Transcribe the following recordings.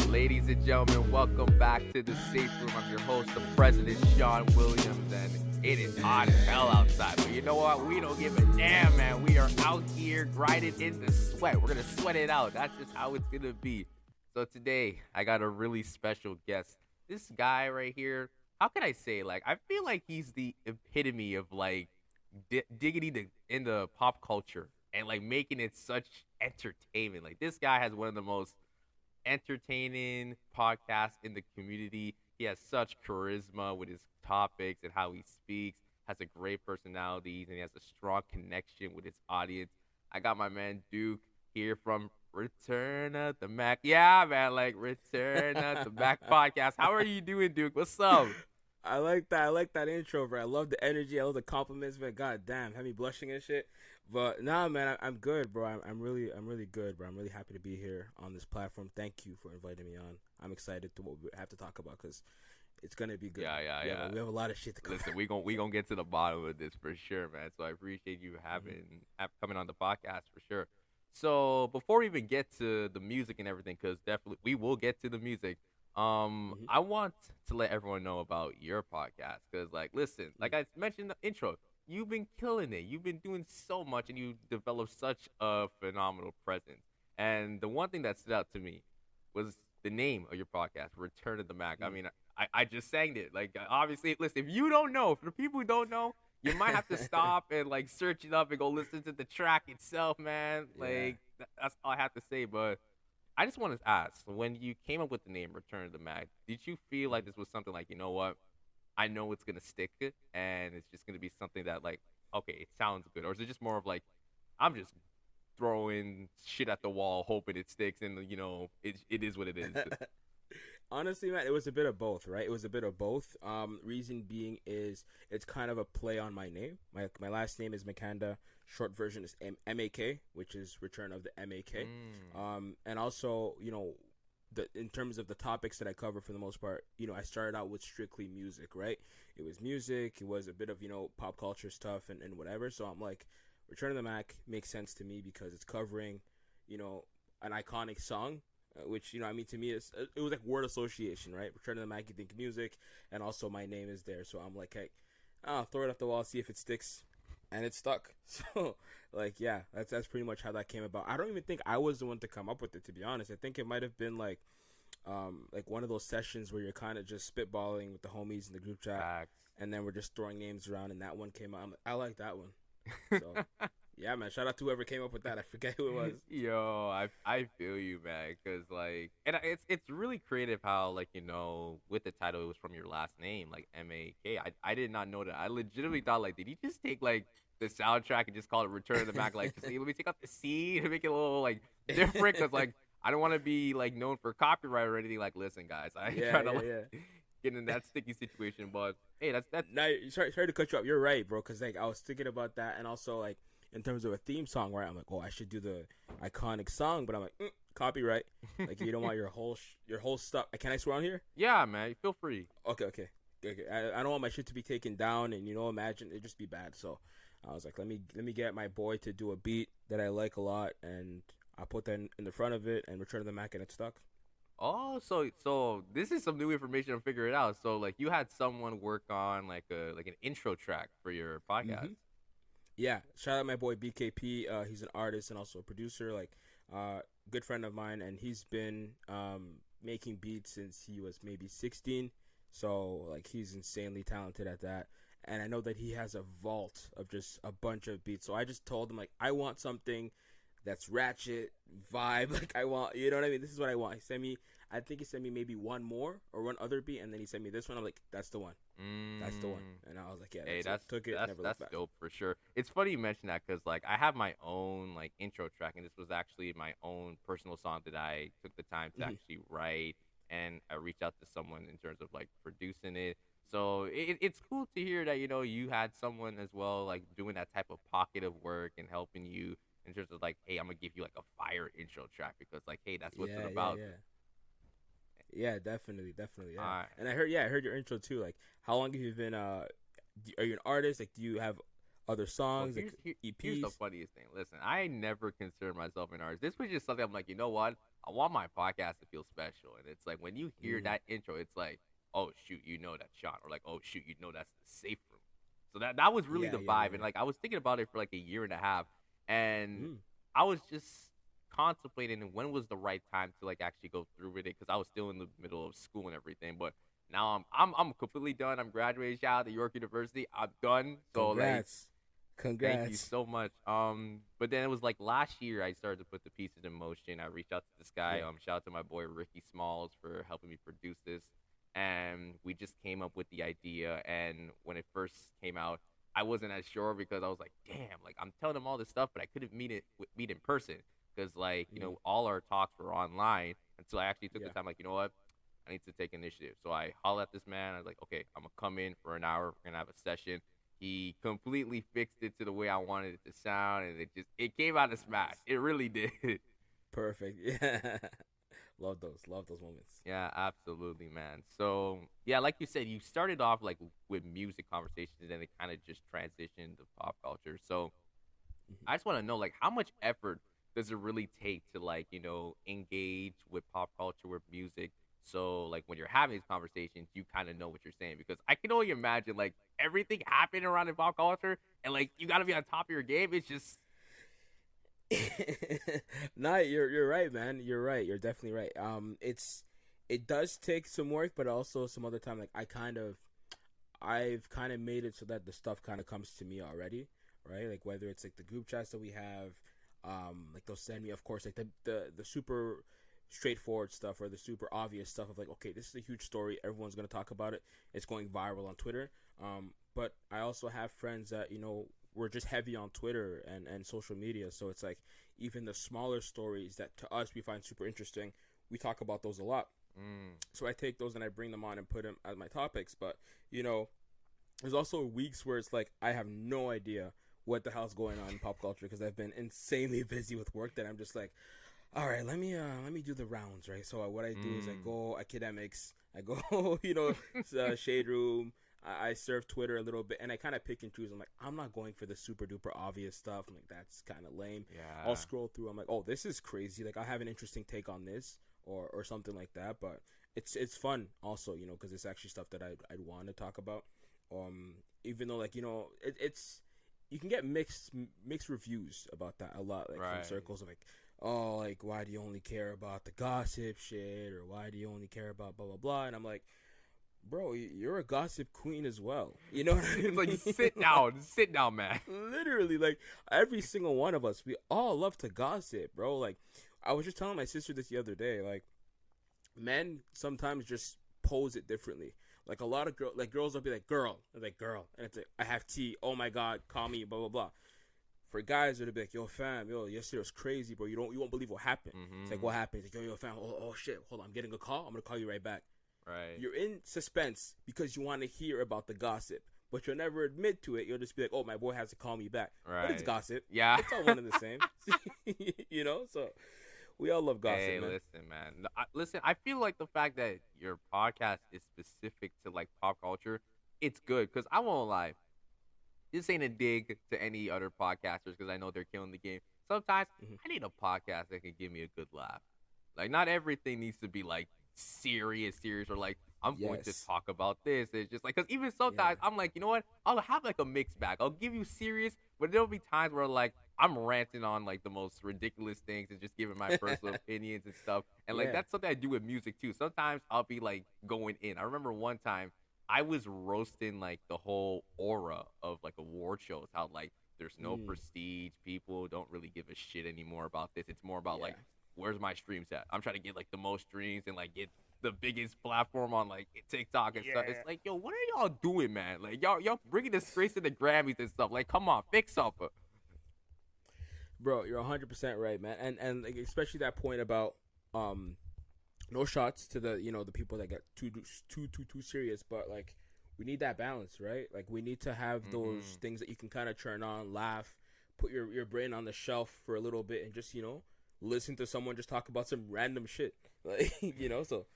Ladies and gentlemen, welcome back to the Safe Room. I'm your host, the President, Sean Williams, and it is hot as hell outside. But you know what? We don't give a damn, man. We are out here grinding in the sweat. We're going to sweat it out. That's just how it's going to be. So today, I got a really special guest. This guy right here, how can I say? Like, I feel like he's the epitome of, like, digging into pop culture and, like, making it such entertainment. Like, this guy has one of the most entertaining podcast in the community. He has such charisma with his topics and how he speaks, has a great personality, and he has a strong connection with his audience. I got my man Duke here from Return of the Mac. Yeah, man, like Return of the Mac Podcast. How are you doing, Duke? What's up? I like that. I like that intro, bro. I love the energy. I love the compliments, man. God damn, had me blushing and shit. But nah, man, I'm good, bro. I'm really good, bro. I'm really happy to be here on this platform. Thank you for inviting me on. I'm excited to what we have to talk about because it's gonna be good. Yeah. We have a lot of shit to cover. Listen, we gonna get to the bottom of this for sure, man. So I appreciate you coming on the podcast for sure. So before we even get to the music and everything, because definitely we will get to the music. I want to let everyone know about your podcast because, like, listen, like I mentioned in the intro, you've been killing it. You've been doing so much, and you developed such a phenomenal presence. And the one thing that stood out to me was the name of your podcast, Return of the Mac. I mean, I just sang it. Like, obviously, listen, if you don't know, for the people who don't know, you might have to stop and, like, search it up and go listen to the track itself, man. Like, that's all I have to say. But I just want to ask, when you came up with the name Return of the Mac, did you feel like this was something like, you know what, I know it's going to stick and it's just going to be something that, like, okay, it sounds good? Or is it just more of like, I'm just throwing shit at the wall, hoping it sticks, and, you know, it is what it is? Honestly, man, it was a bit of both, right? It was a bit of both. Reason being is it's kind of a play on my name. My last name is Makanda. Short version is M-A-K, which is Return of the M-A-K. And also, you know, in terms of the topics that I cover for the most part, you know, I started out with strictly music, right? It was music. It was a bit of, you know, pop culture stuff and whatever. So I'm like, Return of the Mac makes sense to me because it's covering, you know, an iconic song. Which, you know, I mean, to me, it was like word association, right? Return of the Mac, you think music, and also my name is there. So I'm like, hey, I'll throw it off the wall, see if it sticks, and it stuck. So, like, yeah, that's pretty much how that came about. I don't even think I was the one to come up with it, to be honest. I think it might have been like one of those sessions where you're kind of just spitballing with the homies in the group chat, Facts. and then we're just throwing names around, and that one came out. I'm like, I like that one. So, yeah, man, shout out to whoever came up with that. I forget who it was. Yo, I feel you, man, because, like, and it's really creative how, like, you know, with the title, it was from your last name, like M-A-K. I did not know that. I legitimately thought, like, did he just take, like, the soundtrack and just call it Return of the Mac? Like, see, let me take out the C to make it a little, like, different, because, like, I don't want to be, like, known for copyright or anything. Like, listen, guys, I ain't trying to get in that sticky situation, but hey, that's No, sorry to cut you up. You're right, bro, because, like, I was thinking about that, and also, like, in terms of a theme song, right? I'm like, oh, I should do the iconic song, but I'm like, copyright. Like, you don't want your whole stuff. Can I swear on here? Yeah, man, feel free. Okay. I don't want my shit to be taken down, and, you know, imagine it just be bad. So I was like, let me get my boy to do a beat that I like a lot, and I put that in the front of it and Return to the Mac, and it stuck. Oh, so this is some new information to figure it out. So, like, you had someone work on like an intro track for your podcast. Mm-hmm. Yeah, shout out my boy BKP. He's an artist and also a producer, like good friend of mine, and he's been making beats since he was maybe 16. So, like, he's insanely talented at that. And I know that he has a vault of just a bunch of beats. So I just told him, like, I want something that's ratchet vibe. Like, I want, you know what I mean? This is what I want. I think he sent me maybe one more or one other beat, and then he sent me this one. I'm like, that's the one. That's the one. And I was like, yeah, hey, that's dope for sure. It's funny you mention that because, like, I have my own, like, intro track, and this was actually my own personal song that I took the time to actually write, and I reached out to someone in terms of, like, producing it. So it's cool to hear that, you know, you had someone as well, like, doing that type of pocket of work and helping you in terms of, like, hey, I'm gonna give you, like, a fire intro track because, like, hey, that's what it's about. Yeah, definitely. Yeah. Right. And I heard your intro too. Like, how long have you been? Are you an artist? Like, do you have other songs, EPs? Here's the funniest thing. Listen, I never considered myself an artist. This was just something I'm like, you know what? I want my podcast to feel special. And it's like when you hear Mm. that intro, it's like, oh shoot, you know that's Sean, or like, oh shoot, you know that's the safe room. So that was really Yeah, the yeah, vibe. And yeah. like I was thinking about it for like a year and a half, and Mm. I was just contemplating when was the right time to like actually go through with it because I was still in the middle of school and everything. But now I'm completely done. I'm graduating. Shout out to York University. I'm done. So like Congrats. thank you Congrats. so much. But then it was like last year I started to put the pieces in motion. I reached out to this guy. Yeah. Shout out to my boy Ricky Smalls for helping me produce this, and we just came up with the idea. And when it first came out, I wasn't as sure because I was like, damn, like I'm telling him all this stuff, but I couldn't meet in person because like Mm. all our talks were online until I actually took the Yeah. time. Like you know what, I need to take initiative. So I hollered at this man. I was like, okay, I'm gonna come in for an hour. We're gonna have a session. He completely fixed it to the way I wanted it to sound, and it came out a smash. Nice. It really did. Perfect. Yeah. Love those. Love those moments. Yeah, absolutely, man. So yeah, like you said, you started off like with music conversations, and then it kind of just transitioned to pop culture. So Mhm. I just want to know, like, how much effort does it really take to like engage with pop culture with music? So like when you're having these conversations, you kind of know what you're saying because I can only imagine like everything happening around in pop culture, and like you got to be on top of your game. It's just No, you're right, man. You're right. You're definitely right. It does take some work, but also some other time. Like I've kind of made it so that the stuff kind of comes to me already, right? Like whether it's like the group chats that we have, like they'll send me, of course, like the super straightforward stuff or the super obvious stuff of like, okay, this is a huge story. Everyone's gonna talk about it. It's going viral on Twitter. But I also have friends that we're just heavy on Twitter and social media. So it's like even the smaller stories that to us we find super interesting, we talk about those a lot. mm, So I take those and I bring them on and put them as my topics. But there's also weeks where it's like I have no idea what the hell's going on in pop culture because I've been insanely busy with work that I'm just like, all right, let me do the rounds, right? So what I do is I mm. go academics, I go shade room. I surf Twitter a little bit, and I kind of pick and choose. I'm like, I'm not going for the super duper obvious stuff. I'm like, that's kind of lame. I'll Yeah. scroll through. I'm like, oh, this is crazy. Like, I have an interesting take on this, or something like that. But it's fun also, because it's actually stuff that I'd want to talk about. Even though like it's you can get mixed reviews about that a lot, like from Right. circles of like, oh, like why do you only care about the gossip shit, or why do you only care about blah blah blah? And I'm like, bro, you're a gossip queen as well. You know what I It's like mean? sit down, man. Literally, like every single one of us, we all love to gossip, bro. Like I was just telling my sister this the other day. Like men sometimes just pose it differently. Like a lot of girls will be like, girl, and like girl, and it's like, I have tea. Oh my god, call me, blah blah blah. For guys, it'll be like, yo fam, yo, yesterday was crazy, bro. You won't believe what happened. It's like, Mm-hmm. what happened? It's like, yo fam, oh shit, hold on, I'm getting a call. I'm gonna call you right back. Right. You're in suspense because you want to hear about the gossip, but you'll never admit to it. You'll just be like, oh, my boy has to call me back. But it's Right. gossip. Yeah. It's all one and the same. So we all love gossip, Hey, man. listen, man. Listen, I feel like the fact that your podcast is specific to like pop culture, it's good because I won't lie. This ain't a dig to any other podcasters because I know they're killing the game. Sometimes Mhm. I need a podcast that can give me a good laugh. Like, not everything needs to be like serious, or like I'm going to Yes. talk about this. It's just like because even Yeah. sometimes I'm like, you know what? I'll have like a mixed bag. I'll give you serious, but there'll be times where like I'm ranting on like the most ridiculous things and just giving my personal opinions and stuff. And like Yeah. that's something I do with music too. Sometimes I'll be like going in. I remember one time I was roasting like the whole aura of like award shows. How like there's no Mm. prestige. People don't really give a shit anymore about this. It's more about Yeah. like where's my streams at? I'm trying to get like the most streams and like get the biggest platform on like TikTok and stuff. Yeah. It's like, yo, what are y'all doing, man? Like y'all bringing disgrace to the Grammys and stuff. Like, come on, fix up. Bro, you're 100% right, man. And like, especially that point about no shots to the the people that get too serious, but like we need that balance, right? Like we need to have those Mhm. things that you can kind of turn on, laugh, put your brain on the shelf for a little bit, and just listen to someone just talk about some random shit, like So,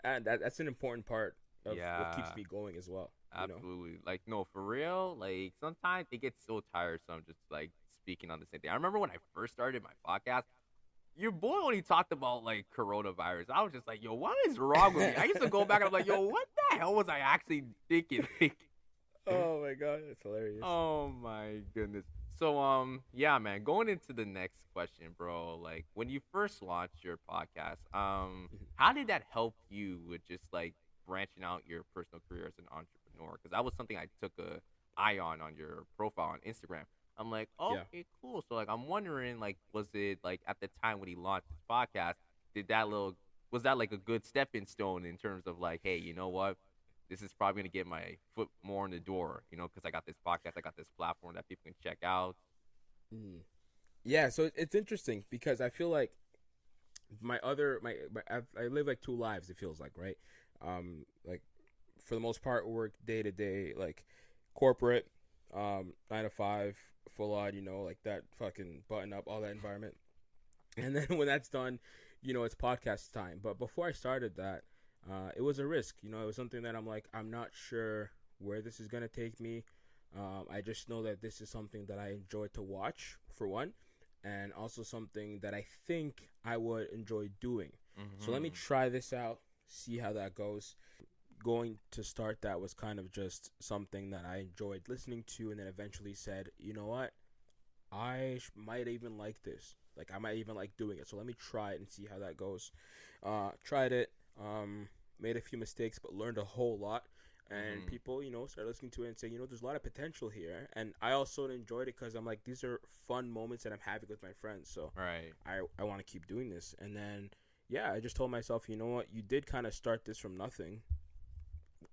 and that's an important part of what keeps Yeah. me going as well. Absolutely. Like, no, for real. Like, sometimes it gets so tiresome just like speaking on the same thing. I remember when I first started my podcast, your boy only talked about like coronavirus. I was just like, yo, what is wrong with me? I used to go back and I'm like, yo, what the hell was I actually thinking? Oh my god, that's hilarious. Oh my goodness. So yeah, man, going into the next question, bro, like when you first launched your podcast, how did that help you with just like branching out your personal career as an entrepreneur? Because that was something I took a eye on your profile on Instagram. I'm like, oh, Yeah. okay, cool. So like I'm wondering, like, was it like at the time when he launched his podcast, did that little was that like a good stepping stone in terms of like, hey, you know what? This is probably gonna get my foot more in the door, you know, because I got this podcast, I got this platform that people can check out. Mm. Yeah, so it's interesting because I feel like I live like two lives. It feels like, right? Like for the most part, work day to day, like corporate, 9 to 5, full on, like that fucking button up, all that environment. And then when that's done, it's podcast time. But before I started that, it was a risk. It was something that I'm like, I'm not sure where this is gonna take me. I just know that this is something that I enjoy to watch, for one, and also something that I think I would enjoy doing. So let me try this out, see how that goes. Going to start that was kind of just something that I enjoyed listening to, and then eventually said, you know what, I might even like this. Like, I might even like doing it. So let me try it and see how that goes. Tried it, made a few mistakes, but learned a whole lot. And people, started listening to it and saying, there's a lot of potential here. And I also enjoyed it because I'm like, these are fun moments that I'm having with my friends. So Right. I want to keep doing this. And then, yeah, I just told myself, you know what, you did kind of start this from nothing.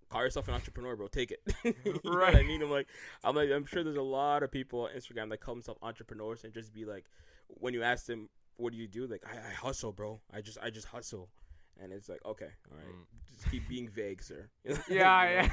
Call yourself an entrepreneur, bro. Take it. You know what I mean? I'm sure there's a lot of people on Instagram that call themselves entrepreneurs and just be like, when you ask them, what do you do? Like, I hustle, bro. I just hustle. And it's like, okay, all right, just keep being vague, sir. Yeah.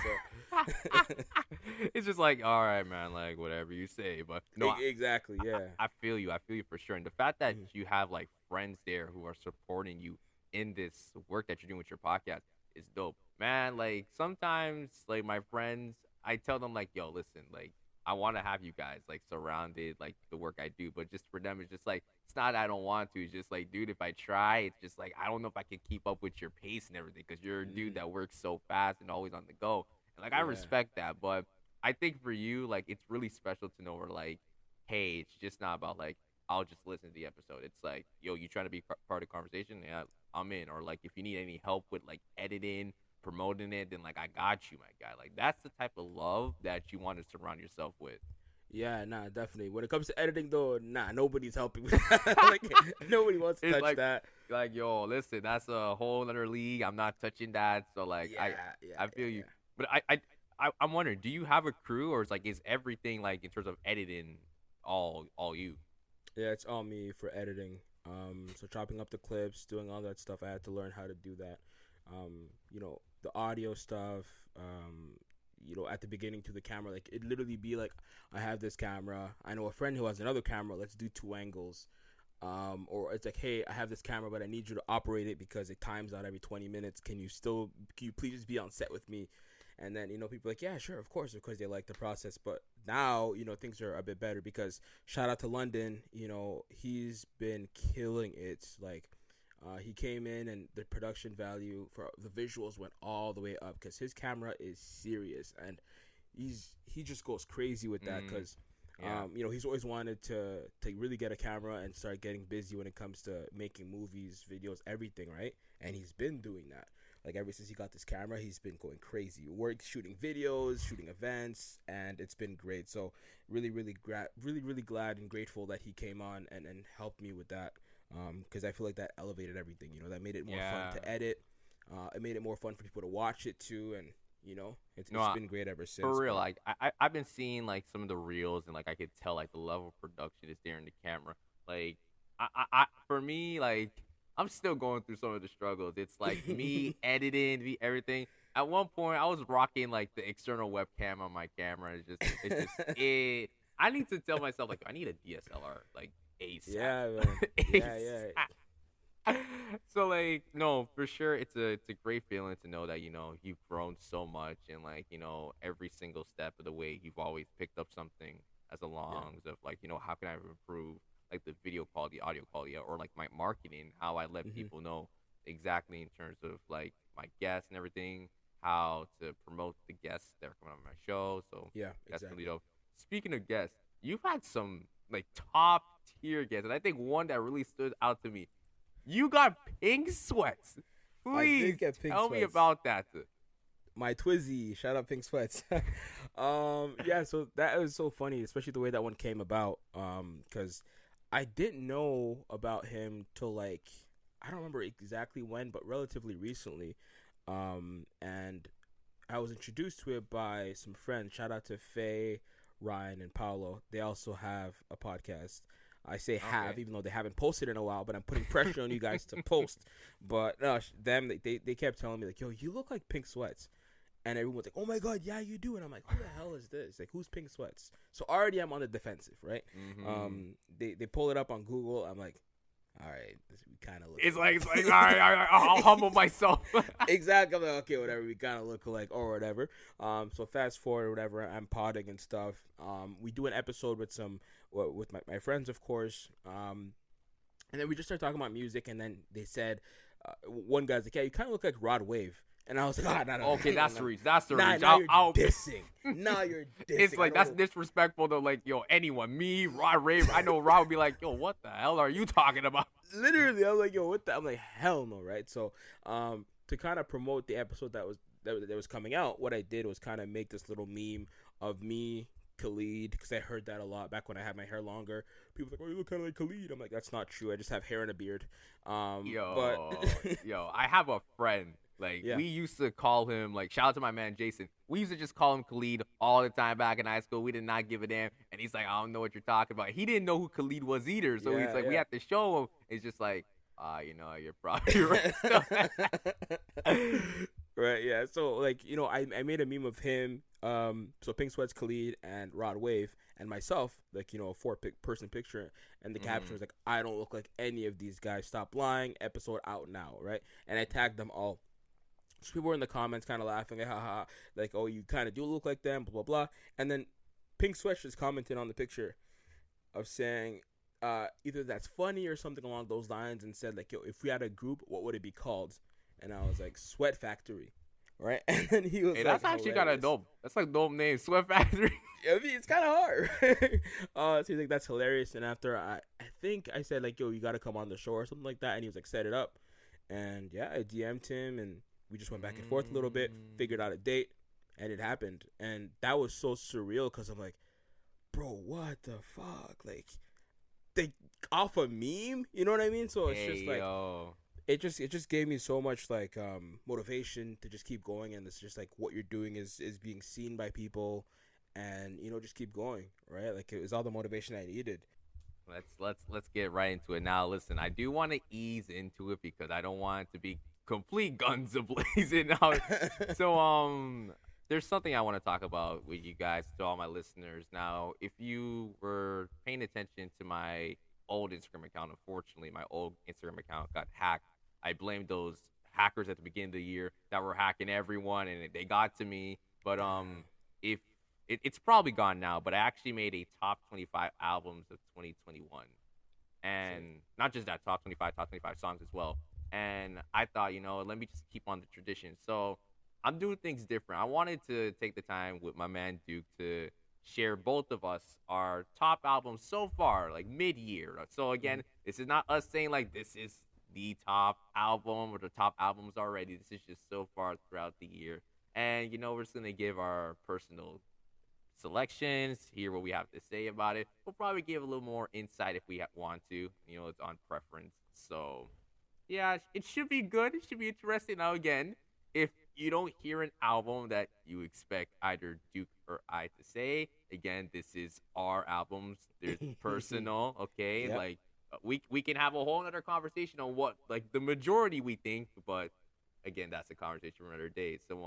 It's just like, all right, man, like whatever you say. But no, exactly, yeah. I feel you. I feel you for sure. And the fact that you have like friends there who are supporting you in this work that you're doing with your podcast is dope, man. Like sometimes, like my friends, I tell them like, yo, listen, like I want to have you guys like surrounded, like the work I do, but just for them, it's just like it's not that I don't want to. It's just like, dude, if I try, it's just like I don't know if I can keep up with your pace and everything because you're a dude that works so fast and always on the go. And like I respect that, but I think for you, like it's really special to know where like, hey, it's just not about like I'll just listen to the episode. It's like, yo, you trying to be part of the conversation? Yeah, I'm in. Or like if you need any help with like editing, promoting it, then like I got you, my guy. Like that's the type of love that you want to surround yourself with. Yeah, nah, definitely. When it comes to editing, though, nah, nobody's helping with that. Like, nobody wants to touch that. Like, yo, listen, that's a whole other league. I'm not touching that. So, like, I feel you. But I'm wondering, do you have a crew, or is everything like in terms of editing all you? Yeah, it's all me for editing. So chopping up the clips, doing all that stuff. I had to learn how to do that. The audio stuff. At the beginning to the camera, like it literally be like, I have this camera, I know a friend who has another camera, let's do 2 angles. Or it's like, hey, I have this camera, but I need you to operate it because it times out every 20 minutes. Can you please just be on set with me? And then, people are like, yeah, sure, of course, because they like the process. But now, things are a bit better because shout out to London, he's been killing it. Like, he came in and the production value for the visuals went all the way up because his camera is serious and he just goes crazy with that because he's always wanted to really get a camera and start getting busy when it comes to making movies, videos, everything, right? And he's been doing that. Like ever since he got this camera, he's been going crazy. Shooting videos, shooting events, and it's been great. So really glad and grateful that he came on and helped me with that. Because I feel like that elevated everything. That made it more fun to edit. It made it more fun for people to watch it too, and it's been great ever since. For real, like I've been seeing like some of the reels, and like I could tell like the level of production is there in the camera. Like I for me, like I'm still going through some of the struggles. It's like me editing, everything. At one point, I was rocking like the external webcam on my camera. I need to tell myself like I need a DSLR, like ASAP. Yeah, man. Yeah. So like no, for sure it's a great feeling to know that you've grown so much and like every single step of the way you've always picked up something as along of like how can I improve like the video quality, audio quality, or like my marketing, how I let Mm-hmm. people know exactly in terms of like my guests and everything, how to promote the guests that are coming on my show. So Yeah, that's really exactly. dope. Speaking of guests, you've had some like top tier guests, and I think one that really stood out to me. You got pink sweats. I did Please get pink tell me sweats. about that. My Twizzy, shout out Pink Sweats. Yeah, so that was so funny, especially the way that one came about. Because I didn't know about him till like I don't remember exactly when, but relatively recently. And I was introduced to it by some friends. Shout out to Faye, Ryan, and Paolo. They also have a podcast. I say have, Okay. even though they haven't posted in a while, but I'm putting pressure on you guys to post. But no, them they kept telling me like, "Yo, you look like Pink Sweats," and everyone's like, "Oh my god, yeah, you do." And I'm like, "Who the hell is this? Like, who's Pink Sweats?" So already I'm on the defensive, right? Mm-hmm. They pull it up on Google. I'm like, all right, we kind of look It's alike. like, all right, I'll humble myself. Exactly. I'm like, okay, whatever. We kind of look alike or whatever. So fast forward, or whatever. I'm podding and stuff. We do an episode with my friends, of course. And then we just started talking about music, and then they said, one guy's like, yeah, you kind of look like Rod Wave. And I was like, ah, no, no, Okay, no, no, that's no. the reach. That's the Nah, reach. now you're I'll dissing. Now you're It's dissing. I like don't that's know. disrespectful to like anyone. Me, Rod Rave. I know Rod would be like, yo, what the hell are you talking about? Literally, I'm like, yo, what the? I'm like, hell no, right? So, to kind of promote the episode that was coming out, what I did was kind of make this little meme of me, Khalid, because I heard that a lot back when I had my hair longer. People were like, oh, you look kind of like Khalid. I'm like, that's not true. I just have hair and a beard. But Yo, I have a friend. Like yeah, we used to call him like shout out to my man Jason. We used to just call him Khalid all the time back in high school. We did not give a damn. And he's like, I don't know what you're talking about. He didn't know who Khalid was either. So he's yeah, like, we yeah. have to show him. It's just like, you're probably right. Still. Right, yeah. So like, I made a meme of him, so Pink Sweats, Khalid, and Rod Wave, and myself, like, a person picture, and the caption Mhm. was like, I don't look like any of these guys. Stop lying. Episode out now, right? And I tagged them all. So people were in the comments kind of laughing, like, haha, like, oh, you kind of do look like them, blah blah blah. And then Pink Sweats just commented on the picture of saying, either that's funny or something along those lines, and said like, yo, if we had a group, what would it be called? And I was like, Sweat Factory, right? And then he was Hey, like, that's actually kind of hilarious. dope. That's like dope name, Sweat Factory. I mean, it's kind of hard. So he's like, that's hilarious. And after I think I said like, yo, you got to come on the show or something like that, and he was like, set it up. And yeah, I DM'd him, and we just went back and forth a little bit, figured out a date, and it happened. And that was so surreal because I'm like, bro, what the fuck? Like, they off a meme, you know what I mean? So it's Hey just like yo. it just gave me so much like motivation to just keep going, and it's just like what you're doing is being seen by people, and just keep going, right? Like it was all the motivation I needed. Let's get right into it now. Listen, I do want to ease into it because I don't want it to be complete guns ablazing now. So there's something I want to talk about with you guys, to all my listeners. Now, if you were paying attention to my old Instagram account, unfortunately my old Instagram account got hacked. I blame those hackers at the beginning of the year that were hacking everyone, and they got to me. But Damn. if it's probably gone now, but I actually made a top 25 albums of 2021, Shit. and not just that, top 25 songs as well. And I thought, let me just keep on the tradition. So I'm doing things different. I wanted to take the time with my man Duke to share both of us our top albums so far, like mid-year. So Mhm. again, this is not us saying like this is the top album or the top albums already. This is just so far throughout the year. And we're just gonna give our personal selections, hear what we have to say about it. We'll probably give a little more insight if we want to. It's on preference. So, yeah, it should be good. It should be interesting. Now, again, if you don't hear an album that you expect either Duke or I to say, again, this is our albums. They're personal, okay? Yep. Like, we can have a whole other conversation on what, like, the majority we think, but again, that's a conversation for another day. So,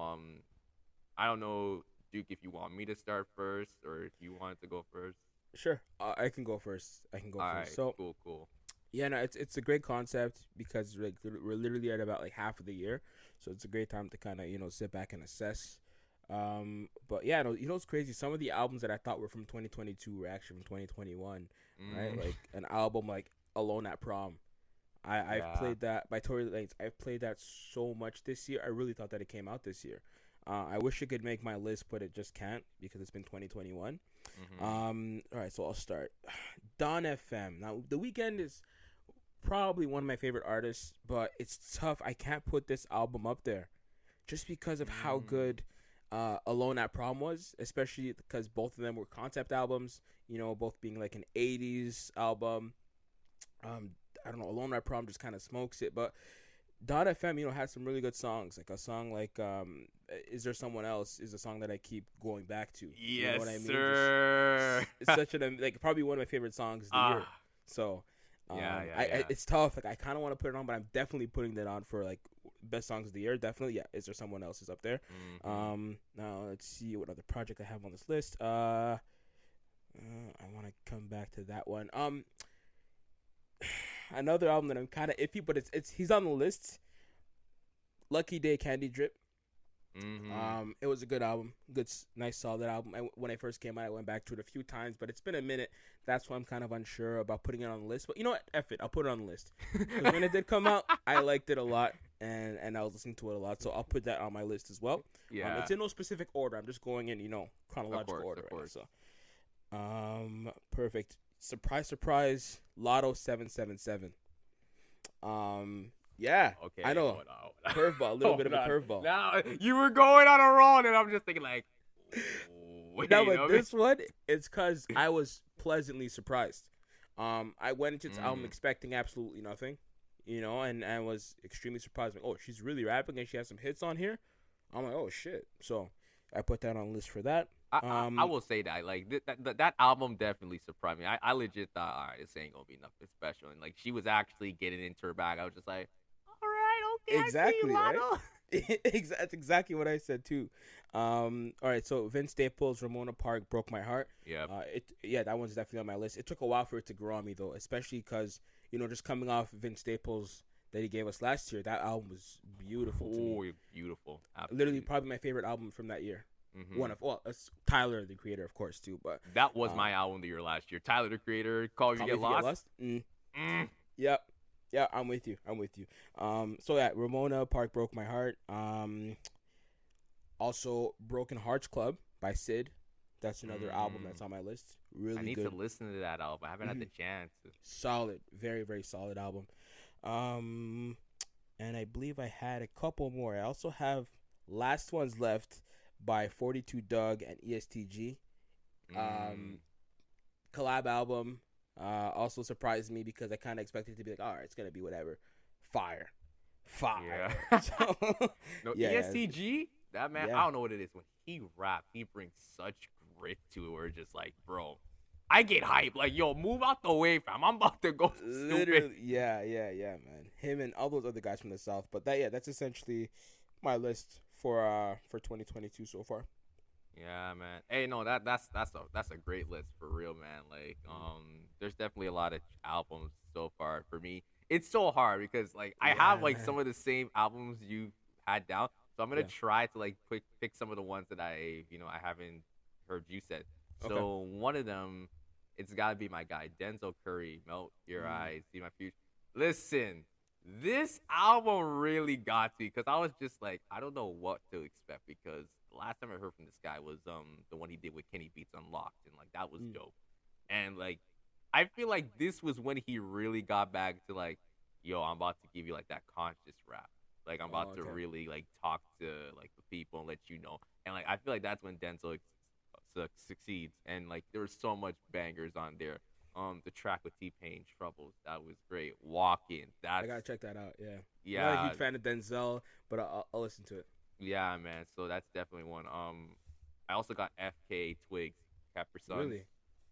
I don't know, Duke, if you want me to start first or if you wanted to go first. Sure. I can go first. I can go All first. right, So cool, cool. yeah, no, it's a great concept because like we're literally at about like half of the year, so it's a great time to kind of sit back and assess. But yeah, no, what's crazy? Some of the albums that I thought were from 2022 were actually from 2021. right? Mm. Like an album like Alone at Prom. I've Yeah. played that by Tory Lanez. I've played that so much this year. I really thought that it came out this year. I wish it could make my list, but it just can't because it's been 2021. Mm-hmm. All right, so I'll start. Don FM. Now, The Weeknd is probably one of my favorite artists, but it's tough. I can't put this album up there just because of how Mm. good Alone at Prom was, especially because both of them were concept albums, both being like an 80s album. Um, I don't know, Alone at Prom just kind of smokes it, but Don FM, had some really good songs. Like a song like Is There Someone Else is a song that I keep going back to. You know Yes, what I mean? sir. It's such an like probably one of my favorite songs of the year. Ah. So Yeah, it's tough. Like I kind of want to put it on, but I'm definitely putting that on for like best songs of the year. Definitely, yeah. Is There Someone Else is up there. Mhm. Now let's see what other project I have on this list. I want to come back to that one. Another album that I'm kind of iffy, but it's he's on the list. Lucky Day, Candy Drip. Mhm. It was a good album, nice, solid album. When I first came out, I went back to it a few times, but it's been a minute. That's why I'm kind of unsure about putting it on the list. But you know what? F it, I'll put it on the list. Because when it did come out, I liked it a lot, and I was listening to it a lot. So I'll put that on my list as well. Yeah. It's in no specific order. I'm just going in, chronological order. Of course. Right now, so, perfect. Surprise, surprise. Lotto 777. Yeah. Okay. I know. Hold on. Curveball, a little bit of a curveball. Now you were going on a roll, and I'm just thinking like, wait. No, but this one, it's because I was pleasantly surprised. I went into this album expecting absolutely nothing, and I was extremely surprised. Like, oh, she's really rapping and she has some hits on here. I'm like, oh shit. So I put that on the list for that. I will say that that album definitely surprised me. I legit thought, all right, this ain't gonna be nothing special, and like she was actually getting into her bag. I was just like, all right, okay, Exactly, I see you, right? Lotto. That's exactly what I said too. All right, so Vince Staples, Ramona Park, Broke My Heart. Yeah. That one's definitely on my list. It took a while for it to grow on me though, especially because just coming off Vince Staples that he gave us last year, that album was beautiful to me. Oh, beautiful. Absolutely. Literally, probably my favorite album from that year. Mhm. It's Tyler, the creator, of course, too. But That was my album of the year last year. Tyler, the Creator, Call You Get Lost. Yep. Yeah, I'm with you. So yeah, Ramona Park, Broke My Heart. Also Broken Hearts Club by Sid. That's another album that's on my list. Really I need good. to listen to that album. I haven't had the chance. Solid, very, very solid album. And I believe I had a couple more. I also have Last Ones Left by 42 Doug and ESTG. Collab album. Also surprised me because I kind of expected it to be like, all right, it's going to be whatever. Fire. Yeah. So, No, yeah, ESTG, that man, yeah. I don't know what it is. When he raps, he brings such grit to it where it's just like, bro, I get hype. Like, yo, move out the way, fam. I'm about to go stupid. Literally, yeah, man. Him and all those other guys from the South. But that's essentially my list for 2022 so far. Yeah, man. Hey, no, that's a great list for real, man. Like, there's definitely a lot of albums so far for me. It's so hard because like I have like some of the same albums you had down, so I'm gonna try to like pick some of the ones that I haven't heard you said. So one of them, it's gotta be my guy Denzel Curry. Melt Your Eyes, See My Future. Listen, this album really got me because I was just like, I don't know what to expect because the last time I heard from this guy was the one he did with Kenny Beats Unlocked, and like that was dope. And like I feel like this was when he really got back to like, yo, I'm about to give you like that conscious rap. Like I'm about to really like talk to like the people and let you know. And like I feel like that's when Denzel succeeds. And like there was so much bangers on there. The track with T-Pain, Troubles, that was great. Walking, I gotta check that out. Yeah. I'm not a huge fan of Denzel, but I'll listen to it. Yeah, man. So that's definitely one. I also got FK Twigs, Capri Sun. Really?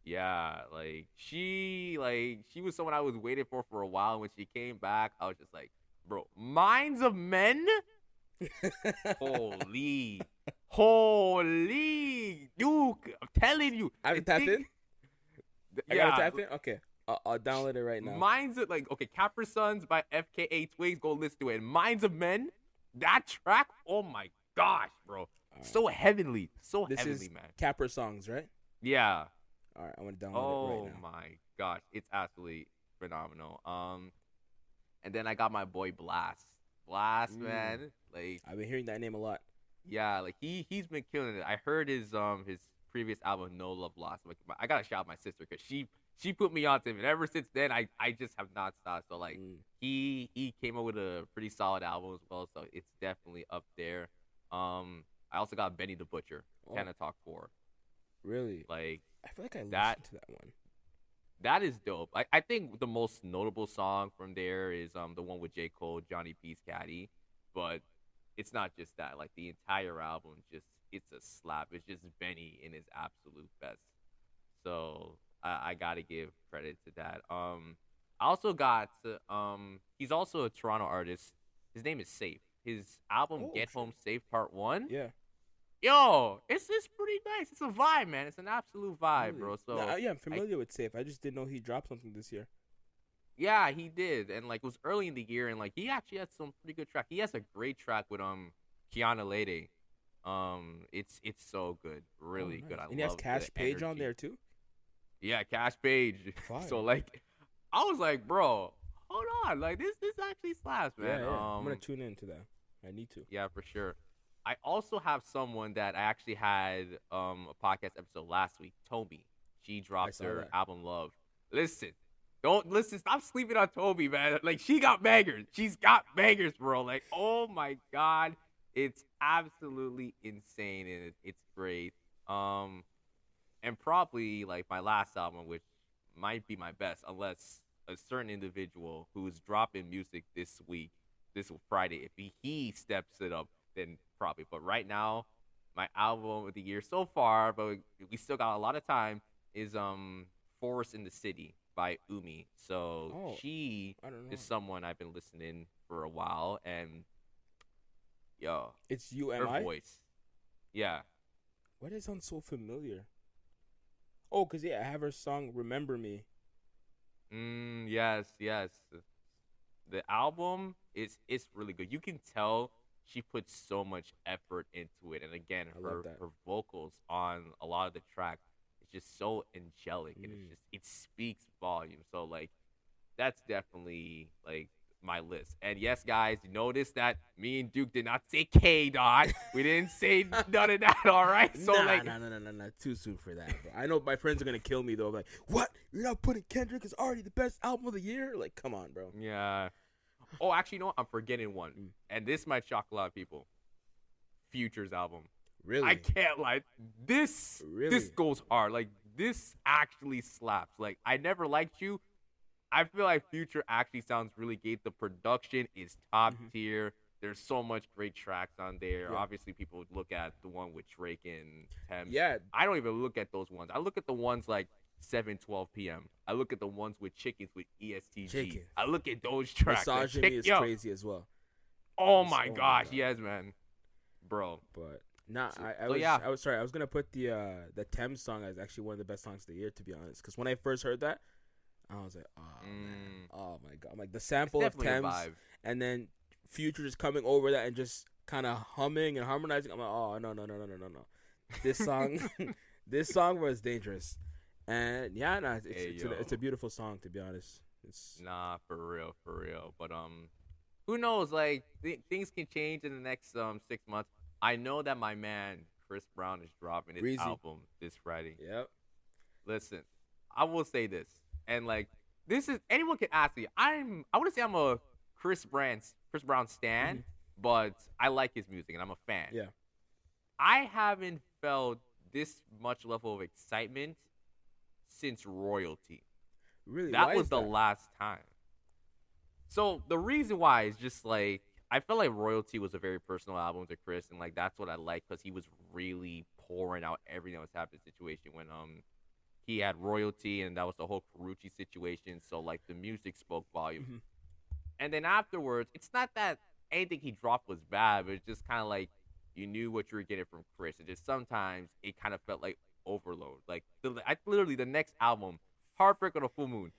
Yeah, like she was someone I was waiting for a while. When she came back, I was just like, bro, Minds of Men. Holy, Duke! I'm telling you. I haven't tapped in. I gotta tap in. Okay, I'll download it right now. Minds of Capri Suns by FKA Twigs. Go listen to it. Minds of Men. That track. Oh my gosh, bro. Right. So heavenly, this heavenly, is man. Capra Songs, right? Yeah. All right, I'm gonna download it right now. Oh my gosh, it's absolutely phenomenal. And then I got my boy Blast. Blast, man. Like, I've been hearing that name a lot. yeah, like he's been killing it. I heard his previous album, No Love Lost. Like, I gotta shout out my sister because she put me on to him, and ever since then, I just have not stopped. So like, he came up with a pretty solid album as well. So it's definitely up there. I also got Benny the Butcher, Can I Talk 4. Really? Like, I feel like I listened to that one. That is dope. I think the most notable song from there is the one with J. Cole, Johnny B's Caddy. But it's not just that. Like, the entire album, it's a slap. It's just Benny in his absolute best. So I gotta give credit to that. I also got he's also a Toronto artist. His name is Safe. His album Get Home Safe Part 1. Yeah. Yo, it's pretty nice. It's a vibe, man. It's an absolute vibe, bro. So yeah, I'm familiar with Safe. I just didn't know he dropped something this year. Yeah, he did, and like it was early in the year, and like he actually had some pretty good track. He has a great track with Kiana Lede. It's so good, really good. And he has Cash Page on there too. Yeah, Cash Page. So like, I was like, bro, hold on, like this actually slaps, man. Yeah. I'm gonna tune into that. I need to. Yeah, for sure. I also have someone that I actually had a podcast episode last week. Toby, she dropped her album Love. Stop sleeping on Toby, man. Like, she got bangers. She's got bangers, bro. Like, oh my god, it's absolutely insane, and it's great. And probably like my last album, which might be my best, unless a certain individual who's dropping music this week, this Friday, if he steps it up, then probably. But right now, my album of the year so far, but we still got a lot of time, is Forest in the City by Umi. So she is someone I've been listening for a while, and yo, it's UMI? Her voice. Yeah. Why does it sound so familiar? Oh, because I have her song Remember Me. Yes. The album is really good. You can tell she puts so much effort into it, and again, her vocals on a lot of the track is just so angelic, and it speaks volume. So like, that's definitely like my list. And yes, guys, notice that me and Duke did not say K dot. We didn't say none of that. All right. So no, too soon for that, bro. I know my friends are gonna kill me though. Like, what? You're not putting Kendrick as already the best album of the year? Like, come on, bro. Yeah. Oh, actually, you know what? I'm forgetting one. And this might shock a lot of people. Future's album. Really? I can't lie. This goes hard. Like, this actually slaps. Like, I Never Liked You. I feel like Future actually sounds really great. The production is top tier. There's so much great tracks on there. Yeah. Obviously, people would look at the one with Drake and Thames. Yeah. I don't even look at those ones. I look at the ones like 7:12 p.m. I look at the ones with Chickens with ESTG. I look at those tracks. Misogyny is crazy as well. Oh my gosh, yes, man, bro. But I was sorry. I was gonna put the Thames song as actually one of the best songs of the year, to be honest. Because when I first heard that, I was like, oh man, oh my god, I'm like the sample of Thames, and then Future just coming over that and just kind of humming and harmonizing. I'm like, oh no. This song was dangerous. And yeah, it's a beautiful song, to be honest. Nah, for real. But who knows? Like things can change in the next 6 months. I know that my man Chris Brown is dropping his album this Friday. Yep. Listen, I will say this, and like this is anyone can ask me. I wouldn't say I'm a Chris Brown stan, but I like his music and I'm a fan. Yeah. I haven't felt this much level of excitement since Royalty. Really? That was the last time. So the reason why is just like I felt like Royalty was a very personal album to Chris, and like that's what I like because he was really pouring out everything that was happening in the situation when he had Royalty, and that was the whole Karuchi situation. So like the music spoke volume. And then afterwards, it's not that anything he dropped was bad, but it's just kind of like you knew what you were getting from Chris. And just sometimes it kind of felt like overload. Like literally the next album, Heartbreak on a Full Moon,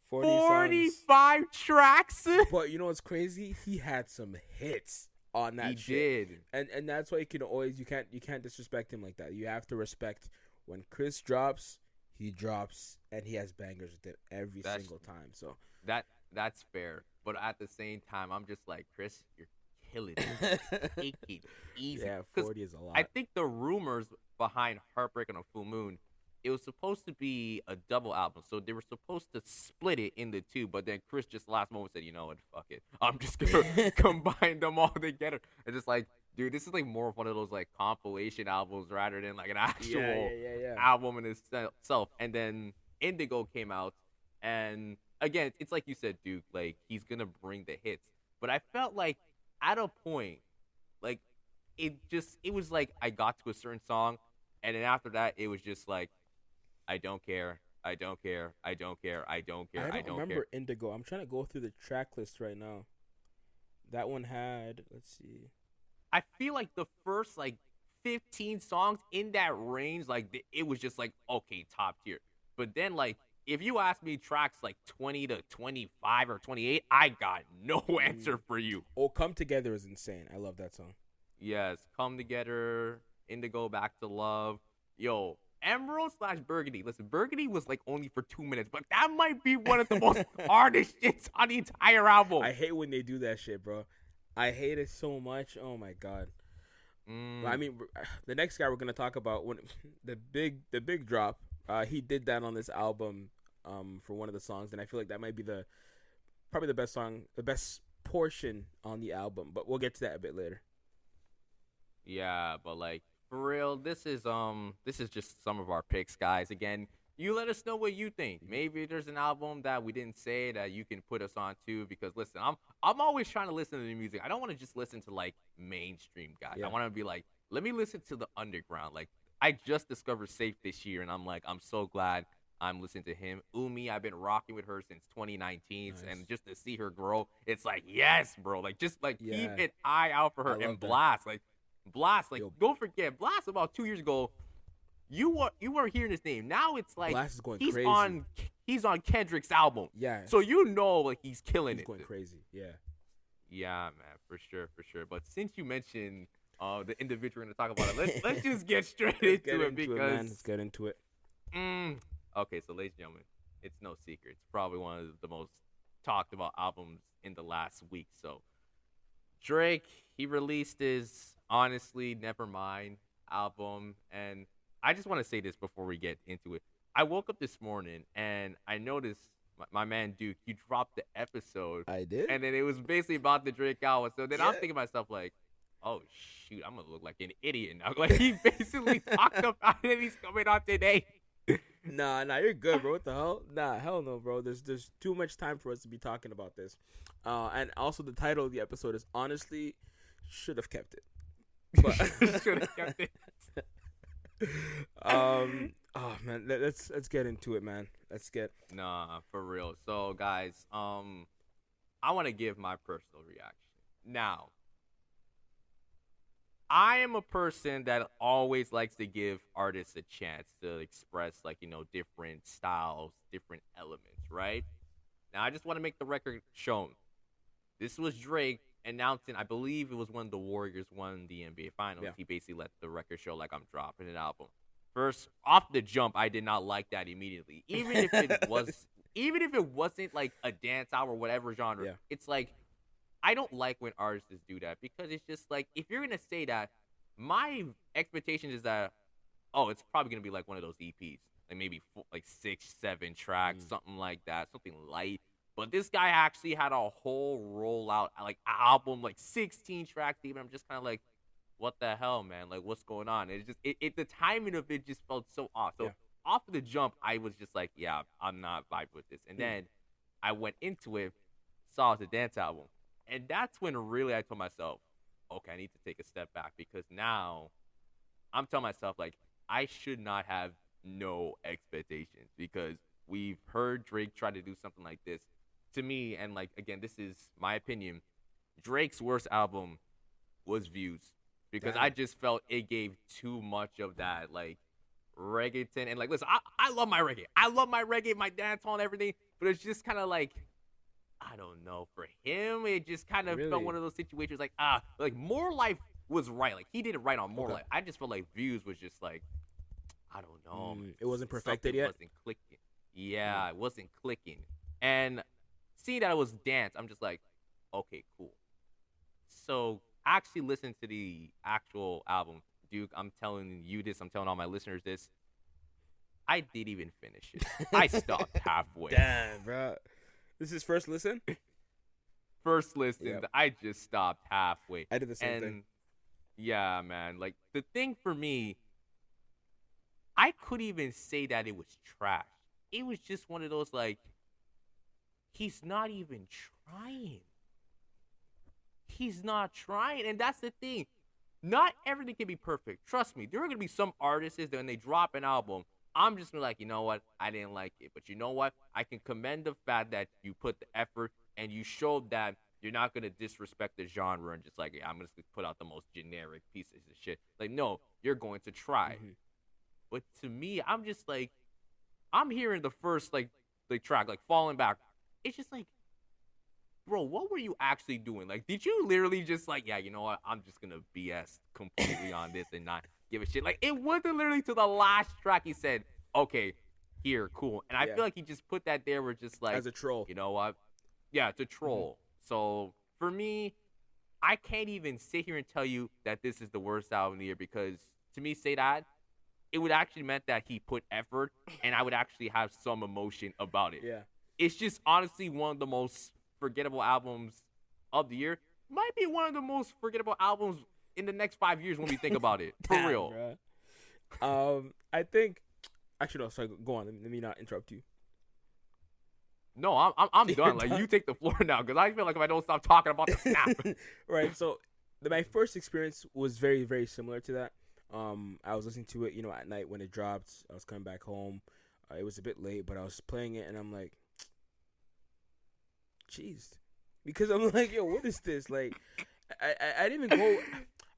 45 tracks. But you know what's crazy? He had some hits on that. He did, and that's why you can't disrespect him like that. You have to respect when Chris drops. he drops and he has bangers with it every That's single time. So that's fair. But at the same time, I'm just like, Chris, you're killing it. Take it easy. yeah, 'Cause 40 is a lot. I think the rumors behind Heartbreak on a Full Moon, it was supposed to be a double album, so they were supposed to split it into two. But then Chris just last moment said, you know what, fuck it, I'm just gonna combine them all together. And just like, dude, this is like more of one of those like compilation albums rather than like an actual album in itself. And then Indigo came out, and again, it's like you said, Duke, like he's gonna bring the hits. But I felt like at a point, like it was like I got to a certain song, and then after that, it was just like, I don't care. I don't care. I don't care. I don't care. I don't remember Indigo. I'm trying to go through the track list right now. That one had, let's see. I feel like the first like 15 songs in that range, like it was just like, okay, top tier. But then like, if you ask me tracks like 20 to 25 or 28, I got no answer for you. Oh, Come Together is insane. I love that song. Yes, Come Together, Indigo, Back to Love. Yo, Emerald / Burgundy. Listen, Burgundy was like only for 2 minutes, but that might be one of the most hardest shits on the entire album. I hate when they do that shit, bro. I hate it so much. Oh my god. I mean, the next guy we're gonna talk about, when the big drop, he did that on this album, for one of the songs, and I feel like that might be probably the best song, the best portion on the album. But we'll get to that a bit later. Yeah, but like for real, this is just some of our picks, guys. Again, you let us know what you think. Maybe there's an album that we didn't say that you can put us on to, because listen, I'm always trying to listen to the music. I don't want to just listen to like mainstream guys. Yeah. I want to be like, let me listen to the underground. Like I just discovered Safe this year, and I'm like, I'm so glad I'm listening to him. Umi, I've been rocking with her since 2019, Nice. and just to see her grow, it's like, yes, bro. Like just like Yeah. keep an eye out for her. I love And that. Blast, like Yo. don't forget, Blast about 2 years ago, you weren't hearing his name. Now it's like Blast is going he's crazy. he's on Kendrick's album. Yeah. So you know, like he's killing He's it. going crazy. Yeah. Yeah, man, for sure. But since you mentioned the individual we're gonna talk about, let's just get straight into it, because man. Let's get into it. Okay, so ladies and gentlemen, it's no secret. It's probably one of the most talked about albums in the last week. So Drake, he released his honestly Nevermind album, and I just want to say this before we get into it. I woke up this morning and I noticed my man Duke, you dropped the episode. I did. And then it was basically about the Drake album. So then I'm thinking to myself like, oh shoot, I'm gonna look like an idiot now. Like he basically talked about it and he's coming on today. Nah, you're good, bro. What the hell? Nah, hell no, bro. There's too much time for us to be talking about this. And also the title of the episode is honestly should have kept it. But Should have kept it. oh man, let's get into it, man. Nah, for real. So guys, I want to give my personal reaction. Now, I am a person that always likes to give artists a chance to express, like, you know, different styles, different elements, right? Now, I just want to make the record shown. This was Drake announcing, I believe it was when the Warriors won the NBA Finals. Yeah. He basically let the record show like, I'm dropping an album. First, off the jump, I did not like that immediately. Even if it wasn't like a dance album or whatever genre, Yeah. it's like, I don't like when artists do that, because it's just like, if you're gonna say that, my expectation is that, oh, it's probably gonna be like one of those EPs, like maybe 6, 7 tracks, something like that, something light. But this guy actually had a whole rollout, like album, like 16 tracks even. I'm just kind of like, what the hell, man? Like, what's going on? It's just, the timing of it just felt so off. So off of the jump, I was just like, yeah, I'm not vibing with this. And then I went into it, saw it's a dance album. And that's when really I told myself, okay, I need to take a step back, because now I'm telling myself, like, I should not have no expectations, because we've heard Drake try to do something like this. To me, and like, again, this is my opinion, Drake's worst album was Views, because I just felt it gave too much of that, like, reggaeton. And like, listen, I love my reggae. I love my reggae, my dancehall and everything, but it's just kind of like, I don't know, for him, it just kind of felt one of those situations like More Life was right. Like, he did it right on More Life. I just felt like Views was just like, I don't know, man. It wasn't perfected Something yet. wasn't clicking. Yeah, it wasn't clicking. And seeing that it was dance, I'm just like, okay, cool. So actually listen to the actual album. Duke, I'm telling you this, I'm telling all my listeners this. I didn't even finish it. I stopped halfway. Damn, bro. This is first listen? First listen, Yep. I just stopped halfway. I did the same And thing. yeah, man. Like the thing for me, I couldn't even say that it was trash. It was just one of those like, he's not even trying. He's not trying, and that's the thing. Not everything can be perfect. Trust me, there are gonna be some artists that when they drop an album, I'm just gonna be like, you know what, I didn't like it, but you know what, I can commend the fact that you put the effort and you showed that you're not gonna disrespect the genre and just like, yeah, I'm just gonna put out the most generic pieces of shit. Like, no, you're going to try. Mhm. But to me, I'm just like, I'm hearing the first like track, like Falling Back. It's just like, bro, what were you actually doing? Like, did you literally just like, yeah, you know what? I'm just gonna BS completely on this and not give a shit. Like, it wasn't literally to the last track he said, okay, here, cool. And I Yeah. feel like he just put that there where just like, As a troll. you know what? Yeah, it's a troll. So for me, I can't even sit here and tell you that this is the worst album of the year because to me, say that, it would actually meant that he put effort and I would actually have some emotion about it. Yeah. It's just honestly one of the most forgettable albums of the year. Might be one of the most forgettable albums in the next 5 years when we think about it. For Damn, real. bruh. I think. Actually, no. Sorry. Go on. Let me not interrupt you. No, I'm You're done. Like, done? you take the floor now because I feel like if I don't stop talking about the snap. Right. So, my first experience was very, very similar to that. I was listening to it, at night when it dropped. I was coming back home. It was a bit late, but I was playing it, and I'm like, jeez, because I'm like, yo, what is this? Like, I didn't even go.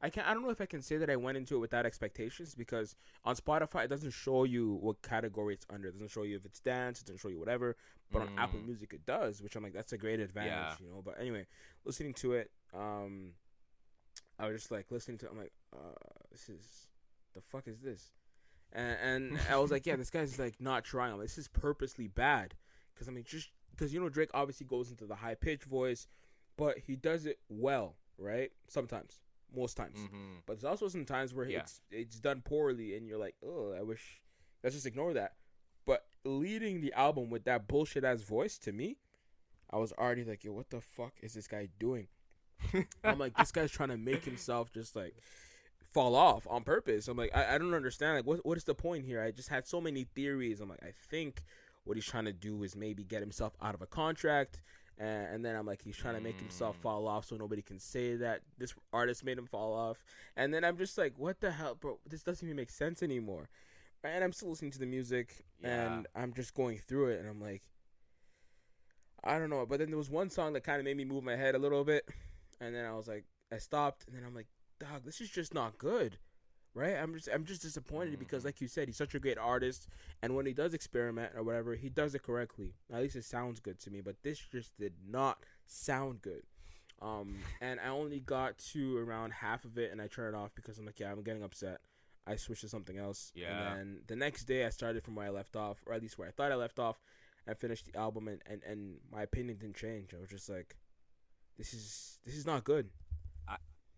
I don't know if I can say that I went into it without expectations because on Spotify it doesn't show you what category it's under. It doesn't show you if it's dance. It doesn't show you whatever. But on Apple Music it does, which I'm like, that's a great advantage, But anyway, listening to it, I was just like listening to it. I'm like, this is the fuck is this? And I was like, yeah, this guy's like not trying. This is purposely bad because I mean, just because Drake obviously goes into the high pitched voice, but he does it well, right? Sometimes. Most times, but there's also some times where it's done poorly, and you're like, oh, I wish. Let's just ignore that. But leading the album with that bullshit ass voice, to me, I was already like, yo, what the fuck is this guy doing? I'm like, this guy's trying to make himself just like fall off on purpose. I'm like, I don't understand. Like, what is the point here? I just had so many theories. I'm like, I think what he's trying to do is maybe get himself out of a contract. And then I'm like, he's trying to make himself fall off so nobody can say that this artist made him fall off. And then I'm just like, what the hell, bro? This doesn't even make sense anymore. And I'm still listening to the music, and I'm just going through it, and I'm like, I don't know. But then there was one song that kind of made me move my head a little bit. And then I was like, I stopped, and then I'm like, dog, this is just not good. Right? I'm just disappointed because, like you said, he's such a great artist, and when he does experiment or whatever, he does it correctly. At least it sounds good to me, but this just did not sound good. And I only got to around half of it, and I turned it off because I'm like, yeah, I'm getting upset. I switched to something else. Yeah. And then the next day, I started from where I left off, or at least where I thought I left off, and finished the album, and my opinion didn't change. I was just like, this is not good.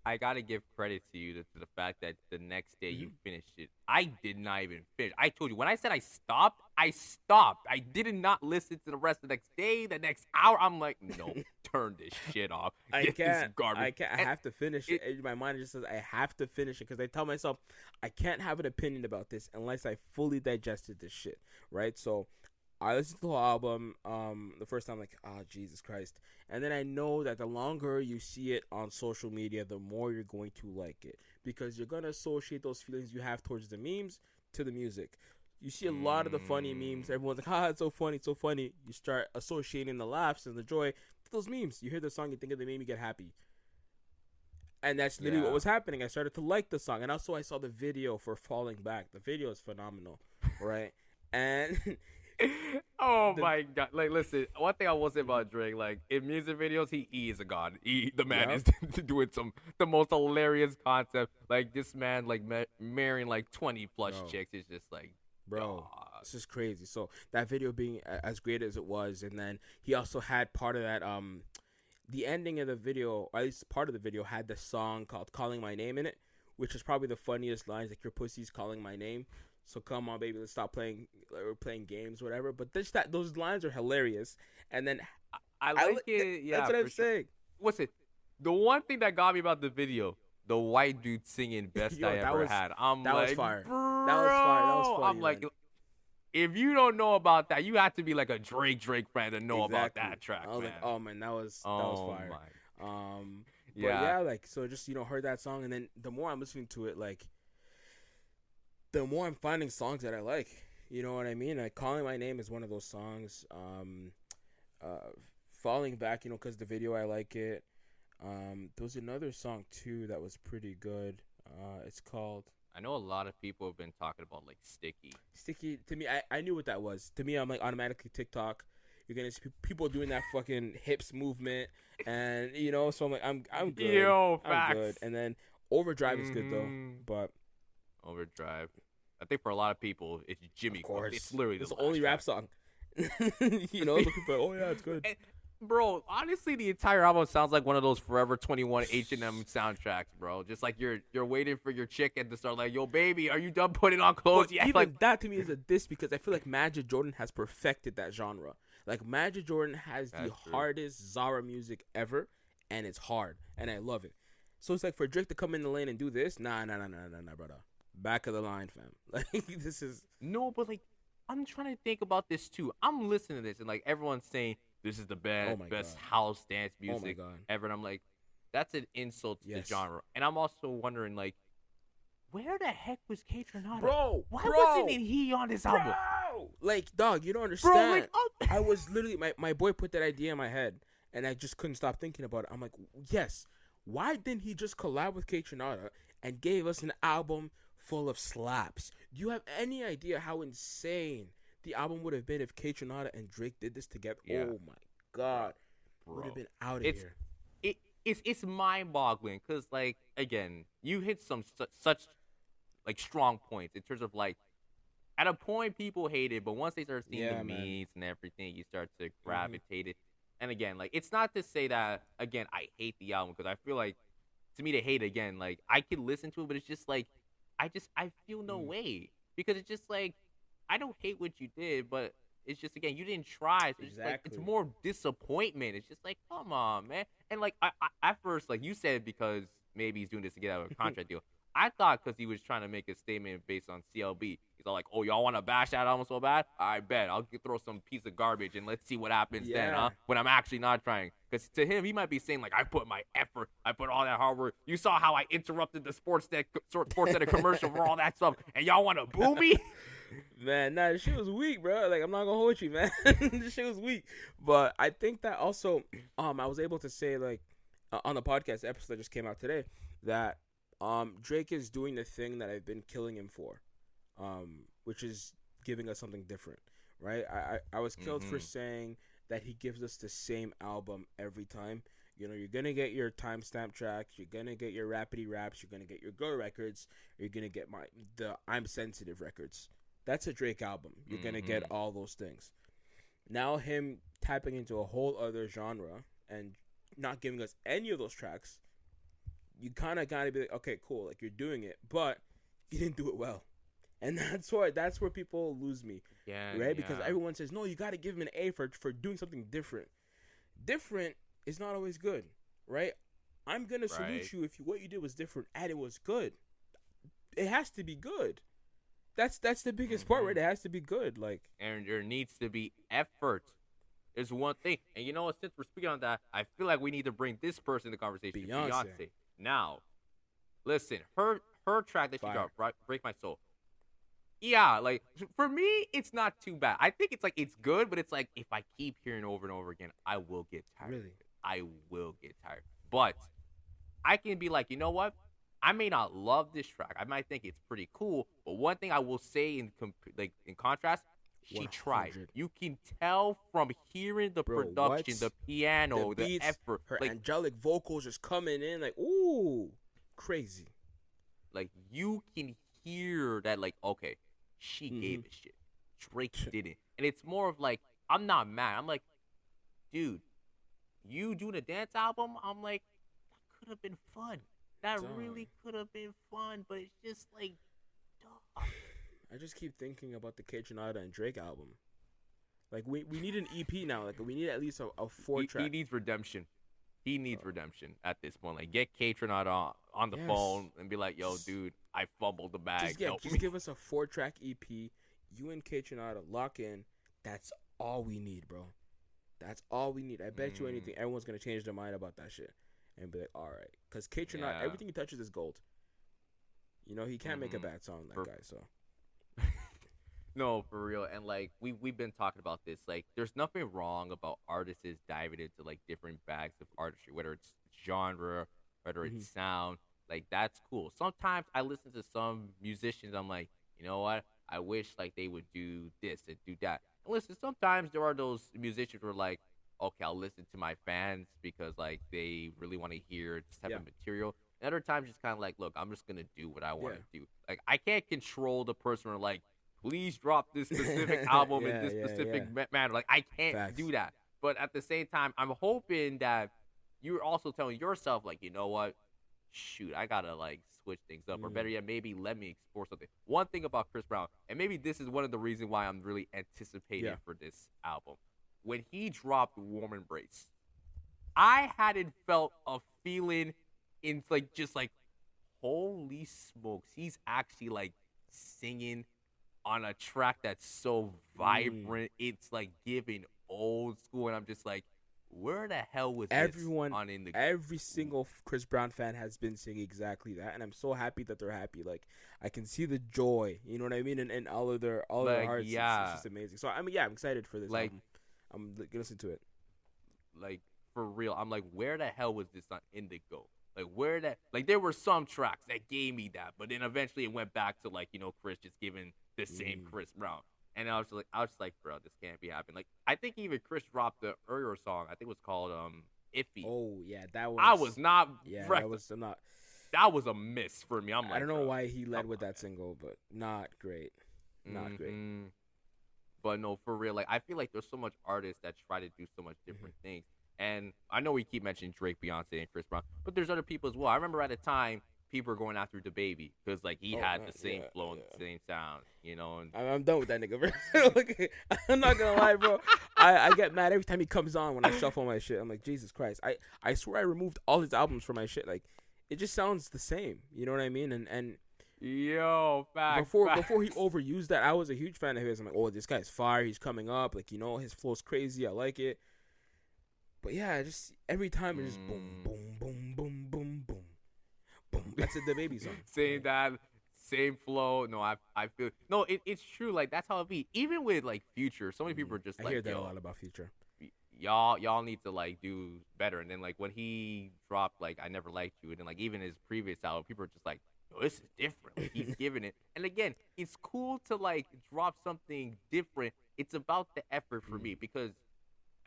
I gotta give credit to you to the fact that the next day you finished it. I did not even finish. I told you when I said I stopped. I did not listen to the rest of the next day, the next hour. I'm like, no, turn this shit off. Get this garbage. I have to finish it. My mind just says I have to finish it because I tell myself I can't have an opinion about this unless I fully digested this shit, right? So I listened to the whole album the first time, like, oh, Jesus Christ. And then I know that the longer you see it on social media, the more you're going to like it. Because you're going to associate those feelings you have towards the memes to the music. You see a lot of the funny memes. Everyone's like, it's so funny, it's so funny. You start associating the laughs and the joy to those memes. You hear the song, you think of the meme, you get happy. And that's literally what was happening. I started to like the song. And also I saw the video for Falling Back. The video is phenomenal, right? And Oh the my god! Like, listen. One thing I will say about Drake, like in music videos, he is a god. The man yep, is doing the most hilarious concept. Like this man, like marrying like 20 plus bro, chicks is just like, bro, dog. this is crazy. So that video being as great as it was, and then he also had part of that the ending of the video, or at least part of the video, had the song called "Calling My Name" in it, which is probably the funniest lines. Like, your pussy's calling my name, so come on, baby, let's stop playing or playing games, whatever. But those lines are hilarious. And then I like it. that's Yeah, what I'm for sure. saying. What's it? The one thing that got me about the video, the white dude singing "Best Yo, I Ever Had." I'm that was like, fire. bro. That was fire. That was funny, I'm like, man. if you don't know about that, you have to be like a Drake fan to know about Exactly. that track, I was man. like, oh man, that was Oh fire. my. But Yeah. yeah, like, so just heard that song, and then the more I'm listening to it, like, the more I'm finding songs that I like. You know what I mean? Like, "Calling My Name" is one of those songs. "Falling Back," because the video, I like it. There was another song too that was pretty good. It's called I know a lot of people have been talking about like Sticky. Sticky. To me, I knew what that was. To me, I'm like automatically TikTok. You're gonna see people doing that fucking hips movement, and so I'm like, I'm good. Yo, I'm facts. good. And then Overdrive is good though, Mhm. but Overdrive. I think for a lot of people, it's Jimmy. of course, It's literally it's the the only last rap track. song. But oh yeah, it's good. And, bro, honestly, the entire album sounds like one of those Forever 21 H&M soundtracks, bro. Just like you're waiting for your chicken to start like, yo, baby, are you done putting on clothes But yet? even Like, that to me is a diss, because I feel like Magic Jordan has perfected that genre. Like, Magic Jordan has the That's true. hardest Zara music ever, and it's hard, and I love it. So it's like, for Drake to come in the lane and do this, nah, brother. Back of the line, fam. Like, this is no, but like, I'm trying to think about this too. I'm listening to this, and like everyone's saying this is the Oh my best God. house dance Oh my music God. ever. And I'm like, that's an insult to Yes. the genre. And I'm also wondering, like, where the heck was K Tronada? Bro, Why bro, wasn't he on this album? bro. Like, dog, you don't Bro, understand. like, oh. I was literally, my boy put that idea in my head, and I just couldn't stop thinking about it. I'm like, yes, why didn't he just collab with K Tronada and gave us an album full of slaps? Do you have any idea how insane the album would have been if K Tronada and Drake did this together? Yeah. Oh my God, Bro. would have been out of It's- here. It's mind-boggling because, like, again, you hit some such like strong points in terms of like, at a point people hate it, but once they start seeing Yeah, the man. memes and everything, you start to gravitate it. And again, like, it's not to say that again I hate the album, because I feel like, to me, to hate it, again, like, I can listen to it, but it's just like I feel no way, because it's just like, I don't hate what you did, but it's just, again, you didn't try. So it's just like, it's Exactly. more disappointment. It's just like, come on, man. And like, I at first, like you said, because maybe he's doing this to get out of a contract deal. I thought because he was trying to make a statement based on CLB. He's all like, oh, y'all want to bash that album so bad? I bet. I'll throw some piece of garbage and let's see what happens then, Yeah. huh? When I'm actually not trying. Because to him, he might be saying, like, I put my effort. I put all that hard work. You saw how I interrupted the Sports Center commercial for all that stuff. And y'all want to boo me? Man, nah, this shit was weak, bro. Like, I'm not gonna hold you, man. This shit was weak. But I think that also, I was able to say, like, on the podcast episode that just came out today, that Drake is doing the thing that I've been killing him for, which is giving us something different, right? I was killed for saying that he gives us the same album every time. You're gonna get your timestamp tracks, you're gonna get your rapidy raps, you're gonna get your Go records, you're gonna get the I'm Sensitive records. That's a Drake album. You're gonna get all those things. Now him tapping into a whole other genre and not giving us any of those tracks, you kind of gotta be like, okay, cool, like, you're doing it, but you didn't do it well, and that's where people lose me, Yeah. right? Because everyone says, no, you gotta give him an A for doing something different. Different is not always good, right? I'm gonna salute you if what you did was different and it was good. It has to be good. That's the biggest part, right? It has to be good. Like, And there needs to be effort. Is one thing. And you know what? Since we're speaking on that, I feel like we need to bring this person into conversation. Beyonce. Now, listen, her track that she Fire. dropped, right, Break My Soul. Yeah, like, for me, it's not too bad. I think it's like, it's good, but it's like, if I keep hearing it over and over again, I will get tired. Really? I will get tired. But I can be like, you know what? I may not love this track. I might think it's pretty cool, but one thing I will say in contrast, She tried. 100. You can tell from hearing the Bro, production, what? the piano, The the beats, effort. her Like, angelic vocals just coming in like, ooh, crazy. like you can hear that. Like, okay, she gave Mm-hmm. a shit. Drake didn't, and it's more of like, I'm not mad. I'm like, dude, you doing a dance album? I'm like, that could have been fun. That Dog. really could have been fun, but it's just like, dog. I just keep thinking about the Kaytranada and Drake album. Like we need an EP now. Like we need at least a 4-track. He needs redemption. He needs redemption at this point. Like, get Katron on the Yes. phone and be like, yo, dude, I fumbled the bag. Just give us a 4-track EP. You and Kaytranada lock in. That's all we need, bro. That's all we need. I bet you anything, everyone's gonna change their mind about that shit and be like, all right, because Kaytranada, everything he touches is gold. You know, he can't make a bad song, that guy. So. No, for real. And like we've been talking about this. Like, there's nothing wrong about artists diving into like different bags of artistry, whether it's genre, whether it's sound. Like, that's cool. Sometimes I listen to some musicians. I'm like, you know what? I wish like they would do this and do that. And listen, sometimes there are those musicians who are like, okay, I'll listen to my fans because like they really want to hear this type of material. And other times, it's kind of like, look, I'm just gonna do what I want to do. Like, I can't control the person or like, please drop this specific album in this specific manner. Like, I can't do that. But at the same time, I'm hoping that you're also telling yourself, like, you know what? Shoot, I gotta like switch things up, or better yet, maybe let me explore something. One thing about Chris Brown, and maybe this is one of the reasons why I'm really anticipating for this album. When he dropped Warm Embrace, I hadn't felt a feeling in like just like, holy smokes, he's actually like singing on a track that's so vibrant. It's like giving old school, and I'm just like, where the hell was everyone this on in the every single Chris Brown fan has been saying exactly that, and I'm so happy that they're happy. Like, I can see the joy, you know what I mean, and all of their hearts. It's just amazing. So I mean, I'm excited for this album. I'm gonna listen to it. Like, for real, I'm like, where the hell was this on Indigo? Like, there were some tracks that gave me that, but then eventually it went back to like, you know, Chris just giving the same Chris Brown. And I was just like, bro, this can't be happening. Like, I think even Chris dropped the earlier song. I think it was called Iffy. Oh yeah, that was. I was not. Yeah, that was not. That was a miss for me. I don't know why he led with that single, but not great. Not great. But no, for real, like, I feel like there's so much artists that try to do so much different things. And I know we keep mentioning Drake, Beyonce, and Chris Brown, but there's other people as well. I remember at the time, people were going after DaBaby because like he had the same flow and the same sound, you know. And I'm done with that nigga, bro. Okay, I'm not gonna lie, bro. I get mad every time he comes on when I shuffle my shit. I'm like, Jesus Christ. I swear I removed all his albums from my shit. Like, it just sounds the same. You know what I mean? And yo, before he overused that, I was a huge fan of his. I'm like, oh, this guy's fire. He's coming up. Like, you know, his flow's crazy. I like it. But yeah, just every time it's just boom, boom, boom, boom, boom, boom, boom. That's a DaBaby song. Same that, same flow. No, I feel no. It's true. Like, that's how it be. Even with like Future, so many people are just like, I hear that yo, a lot about Future. Y'all need to like do better. And then like when he dropped like I Never Liked You, and then like even his previous album, people are just like, yo, this is different. Like, he's giving it. And again, it's cool to like drop something different. It's about the effort for me, because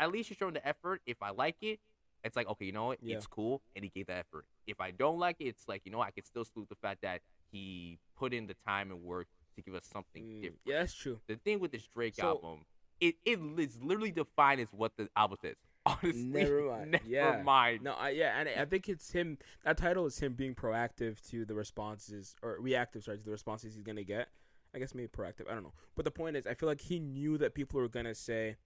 at least you're showing the effort. If I like it, it's like, okay, you know what? It's cool, and he gave the effort. If I don't like it, it's like, you know what? I can still salute the fact that he put in the time and work to give us something different. Yeah, that's true. The thing with this Drake album, it is literally defined as what the album says. Honestly, Nevermind. Nevermind. No, and I think it's him. That title is him being proactive to the responses, or reactive, sorry, to the responses he's gonna get. I guess maybe proactive. I don't know. But the point is, I feel like he knew that people were gonna say,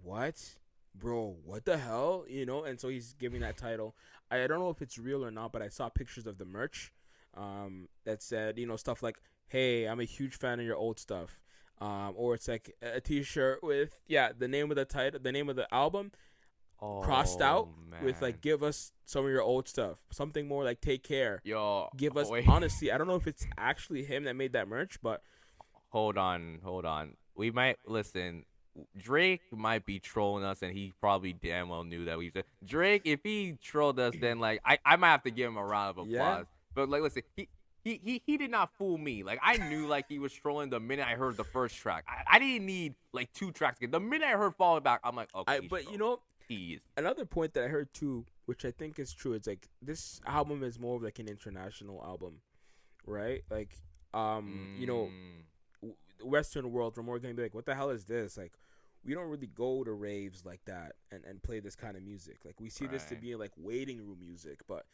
"What, bro? What the hell?" You know, and so he's giving that title. I don't know if it's real or not, but I saw pictures of the merch that said, you know, stuff like, "Hey, I'm a huge fan of your old stuff," or it's like a T-shirt with the name of the title, the name of the album, crossed out with like, "Give us some of your old stuff," something more like "Take care." Yo, give us. Honestly, I don't know if it's actually him that made that merch, but hold on. We might listen. Drake might be trolling us, and he probably damn well knew that we said Drake. If he trolled us, then like I might have to give him a round of applause. But like, listen, he did not fool me. Like I knew like he was trolling the minute I heard the first track. I didn't need like 2 tracks again. The minute I heard Falling Back, I'm like, okay. But you know, he is. another point that I heard too, which I think is true, it's like this album is more of like an international album, right? Like, you know, the Western world, we're more gonna be like, what the hell is this? Like, we don't really go to raves like that and play this kind of music. Like, we see this to be like waiting room music, but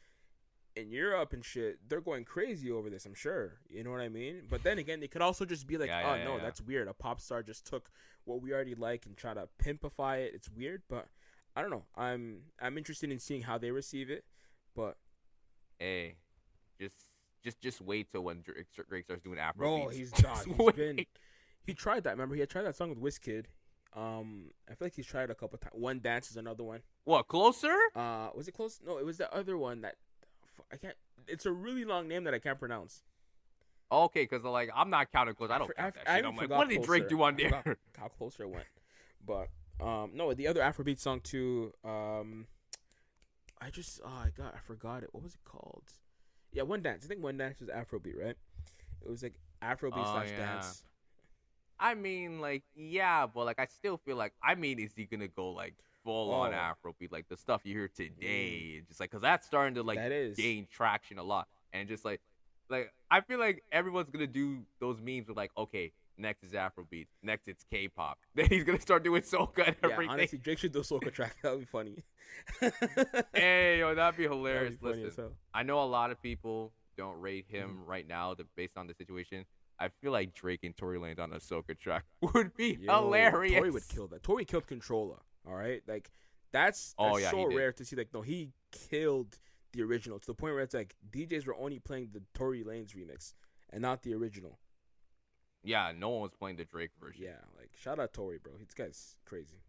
in Europe and shit, they're going crazy over this, I'm sure. You know what I mean? But then again, they could also just be like, that's weird. A pop star just took what we already like and try to pimpify it. It's weird, but I don't know. I'm interested in seeing how they receive it, but hey, just wait till when Drake starts doing Afro. Bro, he's he tried that. Remember, he had tried that song with Wizkid. I feel like he's tried it a couple times. One Dance is another one. What, Closer? Was it Close? No, it was the other one that I can't. It's a really long name that I can't pronounce. Okay, because like I'm not counting Closer. I don't count that shit. I'm like, what did Drake do on there? How Closer it went, but no, the other Afrobeat song too. I forgot it. What was it called? Yeah, One Dance. I think One Dance was Afrobeat, right? It was like Afrobeat / dance. I mean, like, yeah, but like I still feel like, I mean, is he gonna go like full on Afrobeat, like the stuff you hear today, just like, cause that's starting to like gain traction a lot, and just like I feel like everyone's gonna do those memes with like, okay, next is Afrobeat, next it's K-pop, then he's gonna start doing soca and everything. Honestly, Drake should do a soca track. That would be funny. Hey, yo, that'd be hilarious. Listen, I know a lot of people don't rate him right now, based on the situation. I feel like Drake and Tory Lanez on a soca track would be hilarious. Tory would kill that. Tory killed Controller. All right, like that's so rare to see. Like, no, he killed the original to the point where it's like DJs were only playing the Tory Lanez remix and not the original. Yeah, no one was playing the Drake version. Yeah, like shout out Tory, bro. This guy's crazy.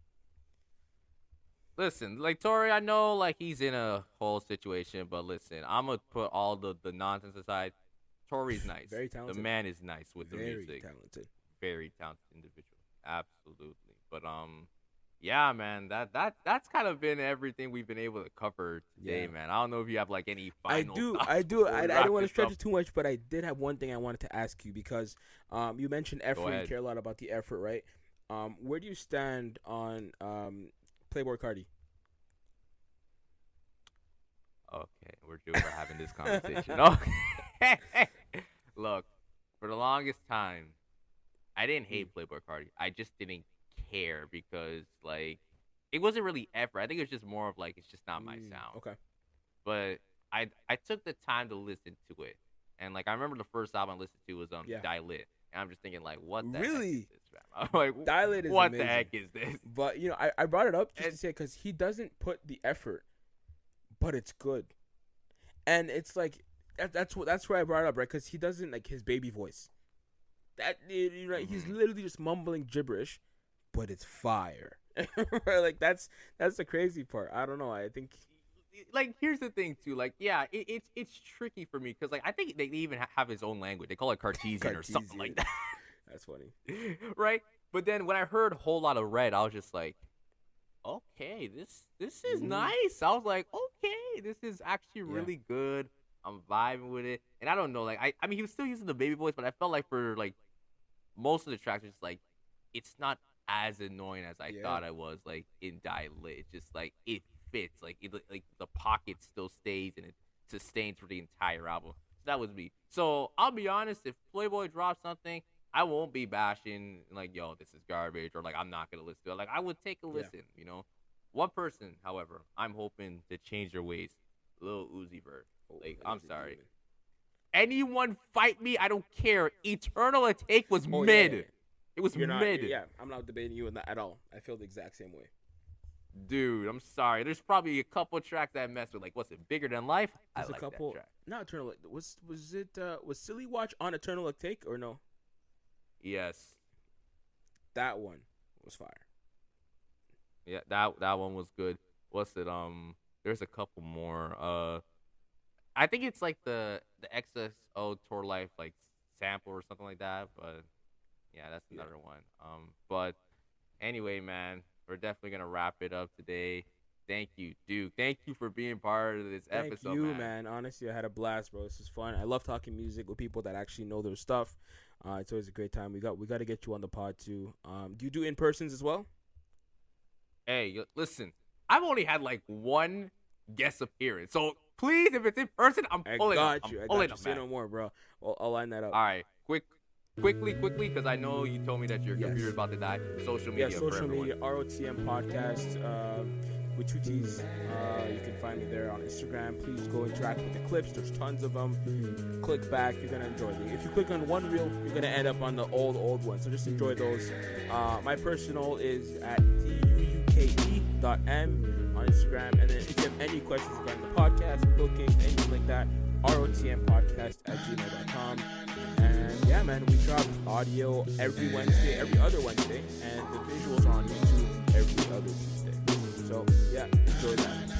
Listen, like Tory, I know like he's in a whole situation, but listen, I'm gonna put all the nonsense aside. Tory's nice. Very talented. The man is nice with the music. Very talented. Very talented individual. Absolutely. But yeah, man, that's kind of been everything we've been able to cover today, man. I don't know if you have like any final thoughts. I do. I don't want to stretch it too much, but I did have one thing I wanted to ask you because you mentioned effort. You care a lot about the effort, right? Where do you stand on Playboi Carti? Okay, we're having this conversation. Okay. Look, for the longest time, I didn't hate Playboi Carti. I just didn't care because like it wasn't really effort. I think it was just more of like it's just not my sound. Okay. But I took the time to listen to it, and like I remember the first album I listened to was Die-Lit, and I'm just thinking like, what the heck is this, man? I'm like, Die-Lit is what amazing. the heck is this? But you know, I brought it up just to say because he doesn't put the effort, but it's good, and it's like that's where I brought it up, right? Because he doesn't like his baby voice. He's literally just mumbling gibberish, but it's fire. Like that's the crazy part. I don't know. I think like here's the thing too. Like yeah, it's tricky for me because like I think they even have his own language. They call it Cartesian or something like that. That's funny, right? But then when I heard Whole Lot of Red, I was just like, okay, this is nice. I was like, okay, this is actually really good. I'm vibing with it, and I don't know, like I mean, he was still using the baby voice, but I felt like for like most of the tracks, it's like it's not as annoying as I thought I was. Like in Die-Lit, it's just like it fits, like like the pocket still stays and it sustains for the entire album. So that was me. So I'll be honest, if Playboi drops something, I won't be bashing like, yo, this is garbage, or like I'm not gonna listen to it. Like I would take a listen, you know. One person, however, I'm hoping to change their ways. Lil Uzi Vert. Like, I'm sorry. Anyone fight me, I don't care. Eternal Take was mid. Yeah. It was mid. Yeah, I'm not debating you on that at all. I feel the exact same way. Dude, I'm sorry. There's probably a couple tracks that I messed with. Like, what's it, Bigger Than Life? There's I like a couple. That track. Not Eternal. Was Silly Watch on Eternal Take or no? Yes. That one was fire. Yeah, that one was good. What's it? There's a couple more. I think it's like the XSO Tour Life like sample or something like that. But yeah, that's another one. But anyway, man, we're definitely gonna wrap it up today. Thank you, Duke. Thank you for being part of this Thank episode, you, man. Honestly, I had a blast, bro. This is fun. I love talking music with people that actually know their stuff. It's always a great time. We got to get you on the pod too. Do you do in persons as well? Hey, listen, I've only had like one guest appearance, so please, if it's in person, I'm pulling up. I got you. Say no more, bro. I'll line that up. All right, quickly, because I know you told me that your computer's about to die. Social media, social media, ROTM Podcast with 2 T's. You can find me there on Instagram. Please go interact with the clips. There's tons of them. Click back. You're going to enjoy them. If you click on one reel, you're going to end up on the old one. So just enjoy those. My personal is at duuke.m on Instagram. And then if you have any questions regarding the podcast, bookings, anything like that, rotmpodcast@gmail.com. And yeah, man, we drop audio every other Wednesday, and the visuals are on YouTube every other Tuesday. So yeah, enjoy that.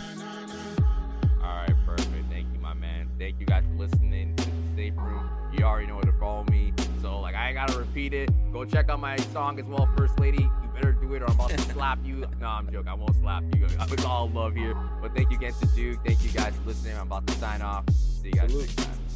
All right, perfect. Thank you, my man. Thank you guys for listening to the Safe Room. You already know where to follow me, so like I ain't gotta repeat it. Go check out my song as well, First Lady. You better do it, or I'm about to slap you. No, I'm joking. I won't slap you. It's all love here. But thank you again to Duke. Thank you guys for listening. I'm about to sign off. See you guys next time.